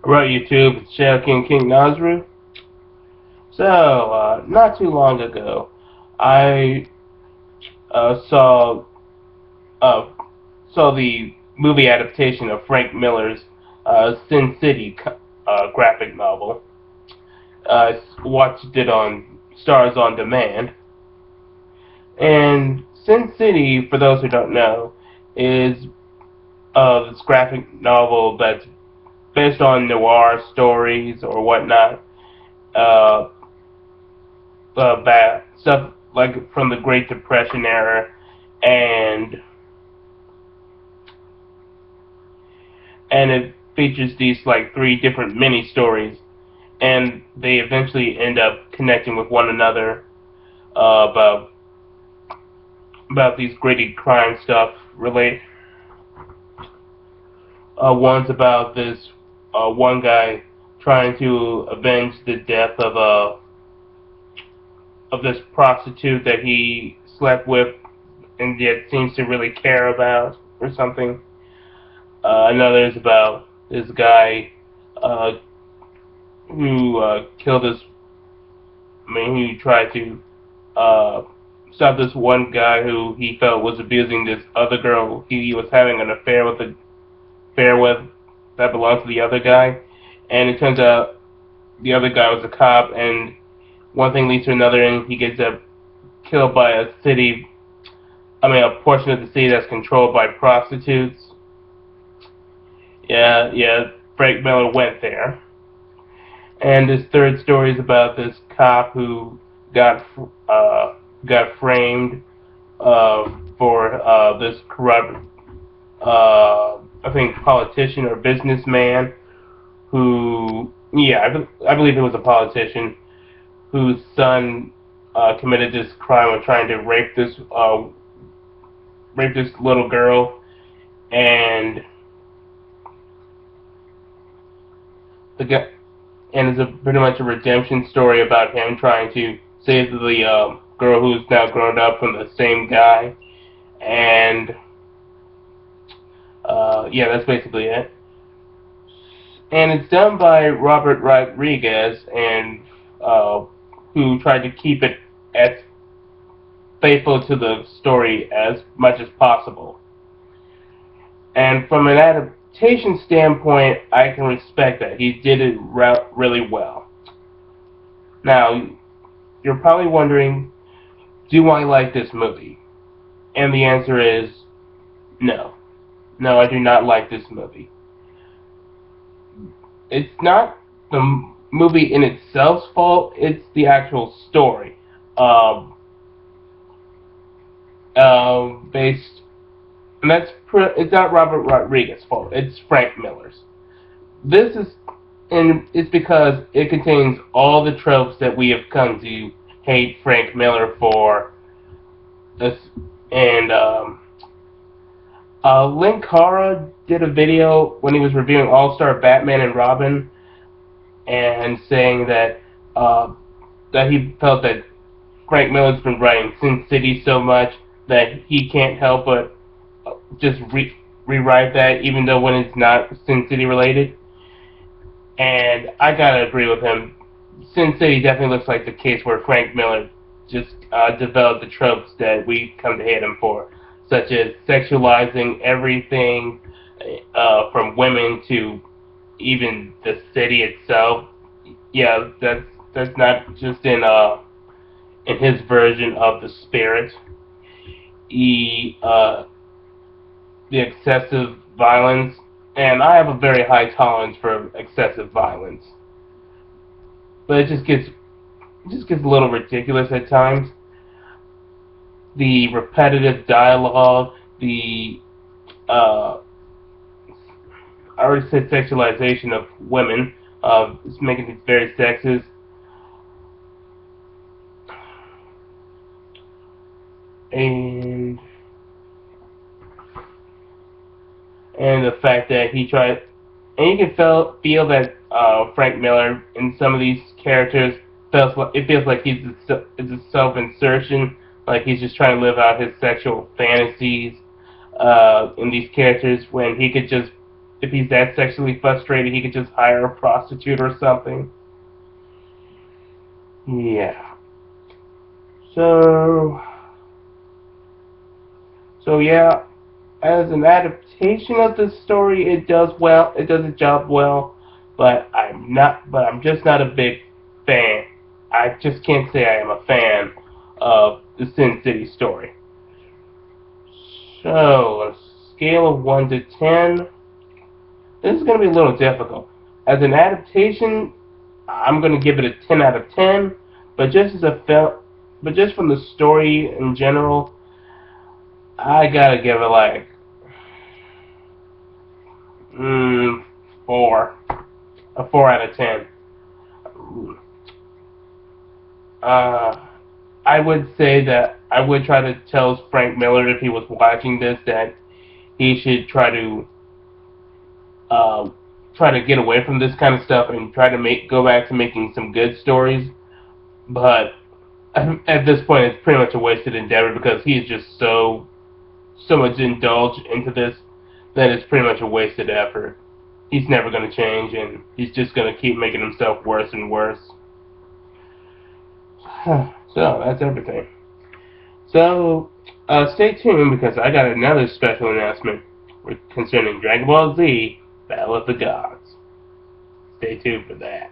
Alright, YouTube, it's Shadow King Nazru. So, not too long ago, I saw uh, saw the movie adaptation of Frank Miller's Sin City graphic novel. Watched it on Stars on Demand. And Sin City, for those who don't know, is this graphic novel that's based on noir stories or whatnot. Uh, Bad stuff like from the Great Depression era, and and it features these like three different mini stories, and they eventually end up connecting with one another about these gritty crime stuff. Relate. One's about this one guy trying to avenge the death of this prostitute that he slept with and yet seems to really care about or something. Another is about this guy uh, who killed this. Who tried to uh, stop this one guy who he felt was abusing this other girl he was having an affair with that belonged to the other guy, and it turns out the other guy was a cop, and one thing leads to another, and he gets killed by a portion of the city that's controlled by prostitutes. Yeah, Frank Miller went there. And this third story is about this cop who got got framed for this corrupt, I think, politician or businessman who, I believe it was a politician whose son committed this crime of trying to rape this little girl, and the guy, and it's pretty much a redemption story about him trying to save the girl who's now grown up from the same guy, and yeah, that's basically it. And it's done by Robert Rodriguez, and who tried to keep it as faithful to the story as much as possible. And from an adaptation standpoint, I can respect that. He did it really well. Now, you're probably wondering, do I like this movie? And the answer is no. No, I do not like this movie. It's not the movie in itself's fault, it's the actual story. Based, and it's not Robert Rodriguez's fault, it's Frank Miller's. This is, and it's because it contains all the tropes that we have come to hate Frank Miller for. This, and Link Cara did a video when he was reviewing All-Star Batman and Robin, and saying that that he felt that Frank Miller's been writing Sin City so much that he can't help but just rewrite that, even though when it's not Sin City related. And I gotta agree with him. Sin City definitely looks like the case where Frank Miller just developed the tropes that we come to hate him for, such as sexualizing everything from women to even the city itself. Yeah, that's not just in his version of the spirit. The excessive violence, and I have a very high tolerance for excessive violence, but it just gets a little ridiculous at times. The repetitive dialogue, the I already said sexualization of women, it's making it very sexist. And the fact that he tried, and you can feel that Frank Miller in some of these characters feels like it's a self-insertion, like he's just trying to live out his sexual fantasies in these characters when he could just if he's that sexually frustrated, he could just hire a prostitute or something. Yeah. So yeah, as an adaptation of the story, it does well. It does the job well, but I'm just not a big fan. I just can't say I am a fan of the Sin City story. So, on a scale of 1 to 10, this is going to be a little difficult. As an adaptation, I'm going to give it a 10 out of 10, but just from the story in general, I gotta give it like 4, a 4 out of 10. Uh, I would say that I would try to tell Frank Miller if he was watching this that he should uh, try to get away from this kind of stuff and try to go back to making some good stories. But at this point, it's pretty much a wasted endeavor because he's just so much indulged into this that it's pretty much a wasted effort. He's never going to change, and he's just going to keep making himself worse and worse. So that's everything. So stay tuned because I got another special announcement concerning Dragon Ball Z: Battle of the Gods. Stay tuned for that.